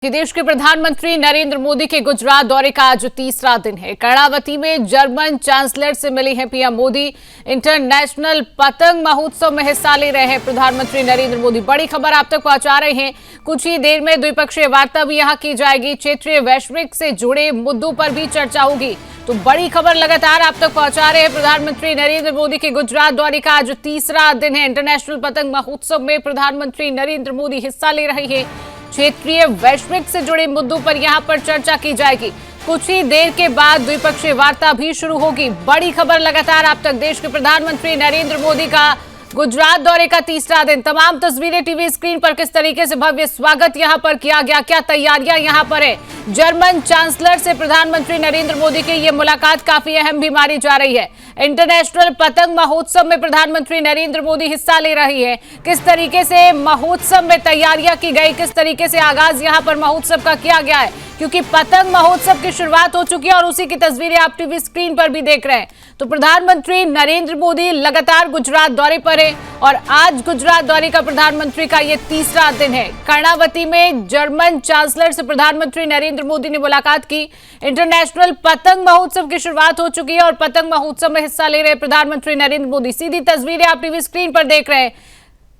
कि देश के प्रधानमंत्री नरेंद्र मोदी के गुजरात दौरे का आज तीसरा दिन है। कर्णावती में जर्मन चांसलर से मिली हैं पीएम मोदी। इंटरनेशनल पतंग महोत्सव में हिस्सा ले रहे हैं प्रधानमंत्री नरेंद्र मोदी। बड़ी खबर आप तक पहुंचा रहे हैं। कुछ ही देर में द्विपक्षीय वार्ता भी यहां की जाएगी। क्षेत्रीय वैश्विक से जुड़े मुद्दों पर भी चर्चा होगी। तो बड़ी खबर लगातार आप तक पहुंचा रहे हैं। प्रधानमंत्री नरेंद्र मोदी के गुजरात दौरे का आज तीसरा दिन है। इंटरनेशनल पतंग महोत्सव में प्रधानमंत्री नरेंद्र मोदी हिस्सा ले रहे हैं। क्षेत्रीय वैश्विक से जुड़े मुद्दों पर यहां पर चर्चा की जाएगी। कुछ ही देर के बाद द्विपक्षीय वार्ता भी शुरू होगी। बड़ी खबर लगातार आप तक। देश के प्रधानमंत्री नरेंद्र मोदी का गुजरात दौरे का तीसरा दिन। तमाम तस्वीरें टीवी स्क्रीन पर। किस तरीके से भव्य स्वागत यहां पर किया गया, क्या तैयारियां यहां पर है। जर्मन चांसलर से प्रधानमंत्री नरेंद्र मोदी की यह मुलाकात काफी अहम भी मानी जा रही है। इंटरनेशनल पतंग महोत्सव में प्रधानमंत्री नरेंद्र मोदी हिस्सा ले रही है। किस तरीके से महोत्सव में तैयारियां की गई, किस तरीके से आगाज यहां पर महोत्सव का किया गया है, क्योंकि पतंग महोत्सव की शुरुआत हो चुकी है और उसी की तस्वीरें आप टीवी स्क्रीन पर भी देख रहे हैं। तो प्रधानमंत्री नरेंद्र मोदी लगातार गुजरात दौरे पर है और आज गुजरात दौरे का प्रधानमंत्री का यह तीसरा दिन है। कर्णावती में जर्मन चांसलर से प्रधानमंत्री नरेंद्र मोदी ने मुलाकात की। इंटरनेशनल पतंग महोत्सव की शुरुआत हो चुकी है और पतंग महोत्सव में हिस्सा ले रहे प्रधानमंत्री नरेंद्र मोदी। सीधी तस्वीरें आप टीवी स्क्रीन पर देख रहे हैं।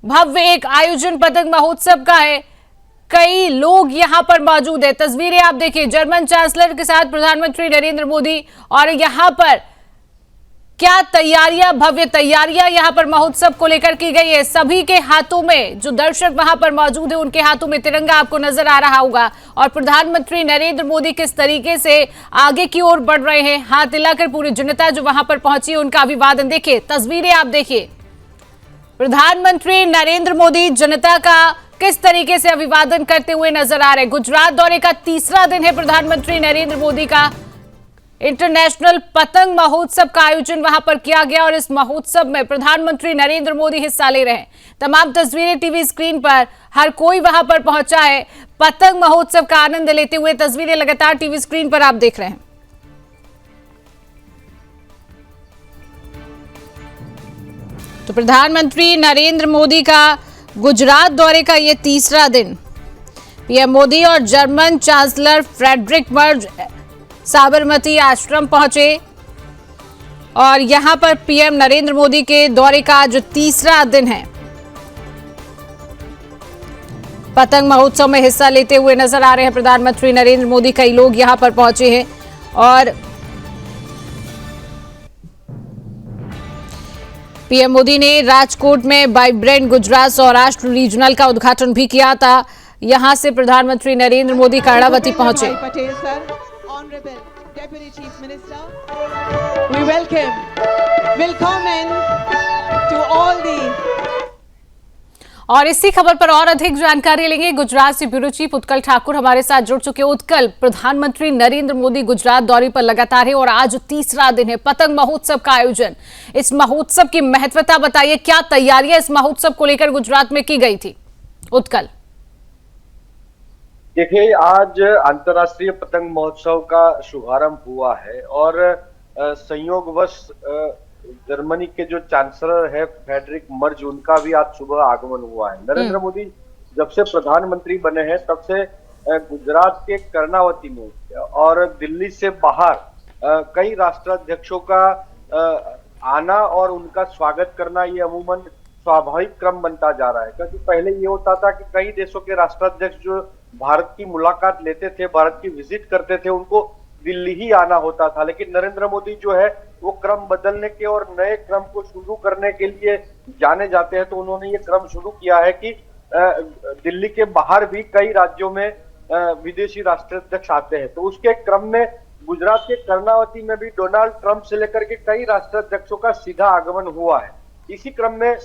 भव्य एक आयोजन पतंग महोत्सव का है। कई लोग यहां पर मौजूद है। तस्वीरें आप देखिए, जर्मन चांसलर के साथ प्रधानमंत्री नरेंद्र मोदी। और यहां पर क्या तैयारियां, भव्य तैयारियां यहां पर महोत्सव को लेकर की गई है। सभी के हाथों में, जो दर्शक वहां पर मौजूद है उनके हाथों में तिरंगा आपको नजर आ रहा होगा। और प्रधानमंत्री नरेंद्र मोदी किस तरीके से आगे की ओर बढ़ रहे हैं, हाथ हिलाकर पूरी जनता जो वहां पर पहुंची है उनका अभिवादन देखिए। तस्वीरें आप देखिए, प्रधानमंत्री नरेंद्र मोदी जनता का किस तरीके से अभिवादन करते हुए नजर आ रहे हैं। गुजरात दौरे का तीसरा दिन है प्रधानमंत्री नरेंद्र मोदी का। इंटरनेशनल पतंग महोत्सव का आयोजन वहां पर किया गया और इस महोत्सव में प्रधानमंत्री नरेंद्र मोदी हिस्सा ले रहे हैं। तमाम तस्वीरें टीवी स्क्रीन पर, हर कोई वहां पर पहुंचा है पतंग महोत्सव का आनंद लेते हुए। तस्वीरें लगातार टीवी स्क्रीन पर आप देख रहे हैं। तो प्रधानमंत्री नरेंद्र मोदी का गुजरात दौरे का यह तीसरा दिन। पीएम मोदी और German chancellor Friedrich Merz Sabarmati आश्रम पहुंचे और यहां पर पीएम नरेंद्र मोदी के दौरे का जो तीसरा दिन है, पतंग महोत्सव में हिस्सा लेते हुए नजर आ रहे हैं प्रधानमंत्री नरेंद्र मोदी। कई लोग यहां पर पहुंचे हैं और पीएम मोदी ने राजकोट में वाइब्रेंट गुजरात सौराष्ट्र रीजनल का उद्घाटन भी किया था। यहां से प्रधानमंत्री नरेंद्र मोदी कर्णावती पहुंचे। Deputy Chief Minister, we welcome to all the। और इसी खबर पर और अधिक जानकारी लेंगे। गुजरात से ब्यूरो चीफ उत्कल ठाकुर हमारे साथ जुड़ चुके। उत्कल, प्रधानमंत्री नरेंद्र मोदी गुजरात दौरे पर लगातार है और आज तीसरा दिन है पतंग महोत्सव का आयोजन। इस महोत्सव की महत्वता बताइए, क्या तैयारियां इस महोत्सव को लेकर गुजरात में की गई थी। उत्कल, देखिए, आज अंतर्राष्ट्रीय पतंग महोत्सव का शुभारंभ हुआ है और संयोगवश जर्मनी के जो चांसलर है फ्रेडरिक मर्ज, उनका भी आज सुबह आगमन हुआ है। नरेंद्र मोदी जब से प्रधानमंत्री बने हैं तब से गुजरात के कर्णावती में और दिल्ली से बाहर कई राष्ट्राध्यक्षों का आना और उनका स्वागत करना ये अमूमन स्वाभाविक क्रम बनता जा रहा है। क्योंकि पहले ये होता था कि कई देशों के राष्ट्राध्यक्ष जो भारत की मुलाकात लेते थे, भारत की विजिट करते थे, उनको दिल्ली ही आना होता था। लेकिन नरेंद्र मोदी जो है वो क्रम बदलने के और नए क्रम को शुरू करने के लिए जाने जाते हैं। तो उन्होंने ये क्रम शुरू किया है कि दिल्ली के बाहर भी कई राज्यों में विदेशी राष्ट्राध्यक्ष आते हैं। तो उसके क्रम में गुजरात के कर्णावती में भी डोनाल्ड ट्रंप से लेकर के कई राष्ट्राध्यक्षों का सीधा आगमन हुआ है। इसी क्रम में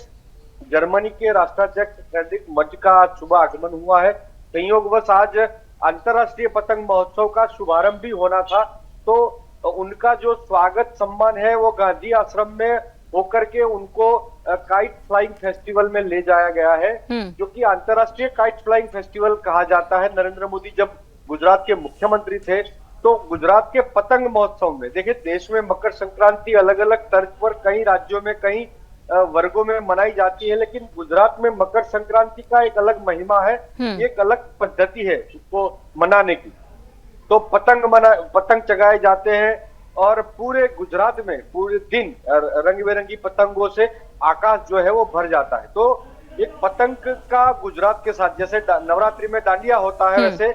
जर्मनी के राष्ट्राध्यक्ष फ्रेडरिक मर्ज का आज सुबह आगमन हुआ है। संयोगवश आज अंतर्राष्ट्रीय पतंग महोत्सव का शुभारंभ भी होना था, तो उनका जो स्वागत सम्मान है वो गांधी आश्रम में होकर के उनको काइट फ्लाइंग फेस्टिवल में ले जाया गया है, जो कि अंतर्राष्ट्रीय काइट फ्लाइंग फेस्टिवल कहा जाता है। नरेंद्र मोदी जब गुजरात के मुख्यमंत्री थे तो गुजरात के पतंग महोत्सव में, देखिए, देश में मकर संक्रांति अलग अलग तर्ज पर कई राज्यों में, कई वर्गों में मनाई जाती है, लेकिन गुजरात में मकर संक्रांति का एक अलग महिमा है, एक अलग पद्धति है उसको मनाने की। तो पतंग चगाए जाते हैं और पूरे गुजरात में पूरे दिन रंग बिरंगी पतंगों से आकाश जो है वो भर जाता है। तो एक पतंग का गुजरात के साथ, जैसे नवरात्रि में डांडिया होता है, वैसे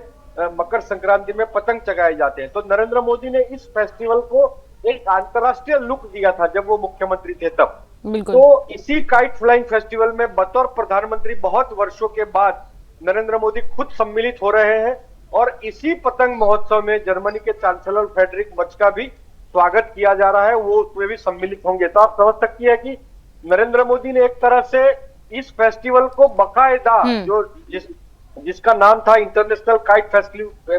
मकर संक्रांति में पतंग चगाए जाते हैं। तो नरेंद्र मोदी ने इस फेस्टिवल को एक अंतर्राष्ट्रीय लुक दिया था जब वो मुख्यमंत्री थे तब। तो इसी काइट फ्लाइंग फेस्टिवल में बतौर प्रधानमंत्री बहुत वर्षों के बाद नरेंद्र मोदी खुद सम्मिलित हो रहे हैं और इसी पतंग महोत्सव में जर्मनी के चांसलर फ्रेडरिक मर्ज का भी स्वागत किया जा रहा है, वो उसमें भी सम्मिलित होंगे। तो आप समझ सकती है कि नरेंद्र मोदी ने एक तरह से इस फेस्टिवल को बकायदा जो जिसका नाम था इंटरनेशनल काइट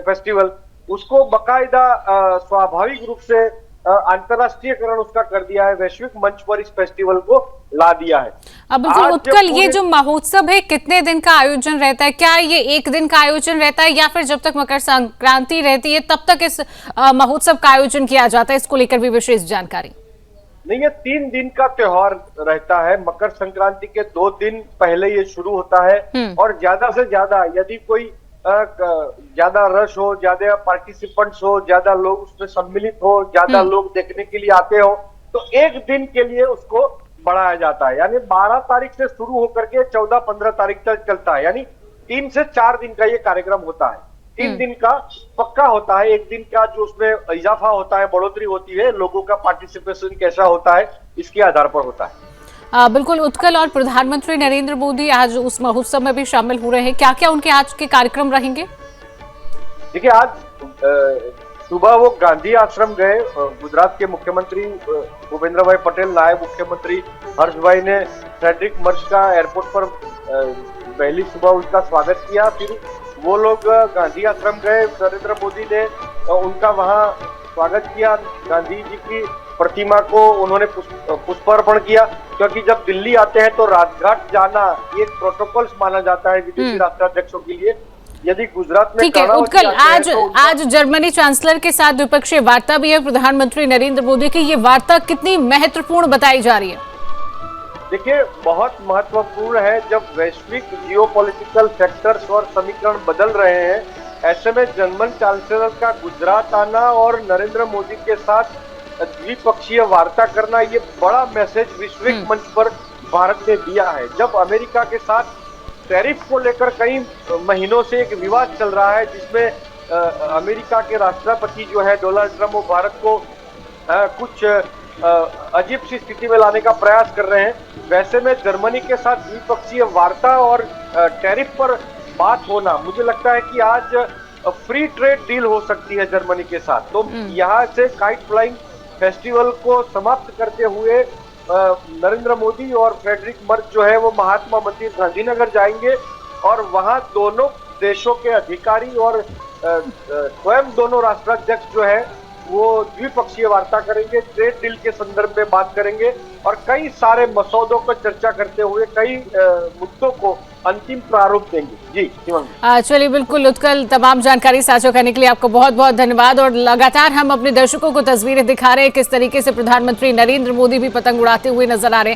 फेस्टिवल, उसको बकायदा स्वाभाविक रूप से अंतरराष्ट्रीयकरण उसका कर दिया है, वैश्विक मंच पर इस फेस्टिवल को ला दिया है। अब उत्कल, ये जो महोत्सव है कितने दिन का आयोजन रहता है? क्या ये एक दिन का आयोजन रहता है या फिर जब तक मकर संक्रांति रहती है तब तक इस महोत्सव का आयोजन किया जाता है? इसको लेकर भी विशेष जानकारी। नहीं, ये 3 दिन का त्योहार रहता है। मकर संक्रांति के 2 दिन पहले ये शुरू होता है और ज्यादा से ज्यादा यदि कोई ज्यादा रश हो, ज्यादा पार्टिसिपेंट्स हो, ज्यादा लोग उसमें सम्मिलित हो, ज्यादा लोग देखने के लिए आते हो, तो एक दिन के लिए उसको बढ़ाया जाता है। यानी 12 तारीख से शुरू होकर के 14-15 तारीख तक चलता है। यानी 3 से 4 दिन का ये कार्यक्रम होता है। 3 दिन का पक्का होता है, एक दिन का जो उसमें इजाफा होता है, बढ़ोतरी होती है, लोगों का पार्टिसिपेशन कैसा होता है इसके आधार पर होता है। बिल्कुल उत्कल, और प्रधानमंत्री नरेंद्र मोदी आज उस महोत्सव में भी शामिल हो रहे हैं। क्या क्या उनके आज के कार्यक्रम रहेंगे? देखिए, आज सुबह वो गांधी आश्रम गए। गुजरात के मुख्यमंत्री भूपेंद्र भाई पटेल, नायब मुख्यमंत्री हर्ष भाई ने फ्रेडरिक मर्ज का एयरपोर्ट पर पहली सुबह उनका स्वागत किया। फिर वो लोग गांधी आश्रम गए, नरेंद्र मोदी ने उनका वहां स्वागत किया। गांधी जी की प्रतिमा को उन्होंने पुष्पार्पण किया, क्योंकि जब दिल्ली आते हैं तो राजघाट जाना एक प्रोटोकॉल माना जाता है विदेशी राष्ट्राध्यक्षों के लिए। यदि गुजरात में ठीक है उत्कल, आज जर्मनी चांसलर के साथ द्विपक्षीय वार्ता भी है प्रधानमंत्री नरेंद्र मोदी की। ये वार्ता कितनी महत्वपूर्ण बताई जा रही है? देखिए, बहुत महत्वपूर्ण है। जब वैश्विक जियोपॉलिटिकल फैक्टर्स और समीकरण बदल रहे हैं, ऐसे में जर्मन चांसलर का गुजरात आना और नरेंद्र मोदी के साथ द्विपक्षीय वार्ता करना, ये बड़ा मैसेज वैश्विक मंच पर भारत ने दिया है। जब अमेरिका के साथ टैरिफ को लेकर कई महीनों से एक विवाद चल रहा है, जिसमें अमेरिका के राष्ट्रपति जो है डोनाल्ड ट्रंप, वो भारत को कुछ अजीब सी स्थिति में लाने का प्रयास कर रहे हैं, वैसे में जर्मनी के साथ द्विपक्षीय वार्ता और टैरिफ पर बात होना, मुझे लगता है कि आज फ्री ट्रेड डील हो सकती है जर्मनी के साथ। तो यहाँ से काइट फ्लाइंग फेस्टिवल को समाप्त करते हुए नरेंद्र मोदी और फ्रेडरिक मर्ज जो है वो महात्मा मंदिर गांधीनगर जाएंगे और वहां दोनों देशों के अधिकारी और स्वयं दोनों राष्ट्राध्यक्ष जो है वो द्विपक्षीय वार्ता करेंगे, ट्रेड डील के संदर्भ में बात करेंगे और कई सारे मसौदों पर चर्चा करते हुए कई मुद्दों को अंतिम प्रारूप देंगे। जी चलिए, बिल्कुल उत्कल, तमाम जानकारी साझा करने के लिए आपको बहुत बहुत धन्यवाद। और लगातार हम अपने दर्शकों को तस्वीरें दिखा रहे हैं किस तरीके से प्रधानमंत्री नरेंद्र मोदी भी पतंग उड़ाते हुए नजर आ रहे हैं।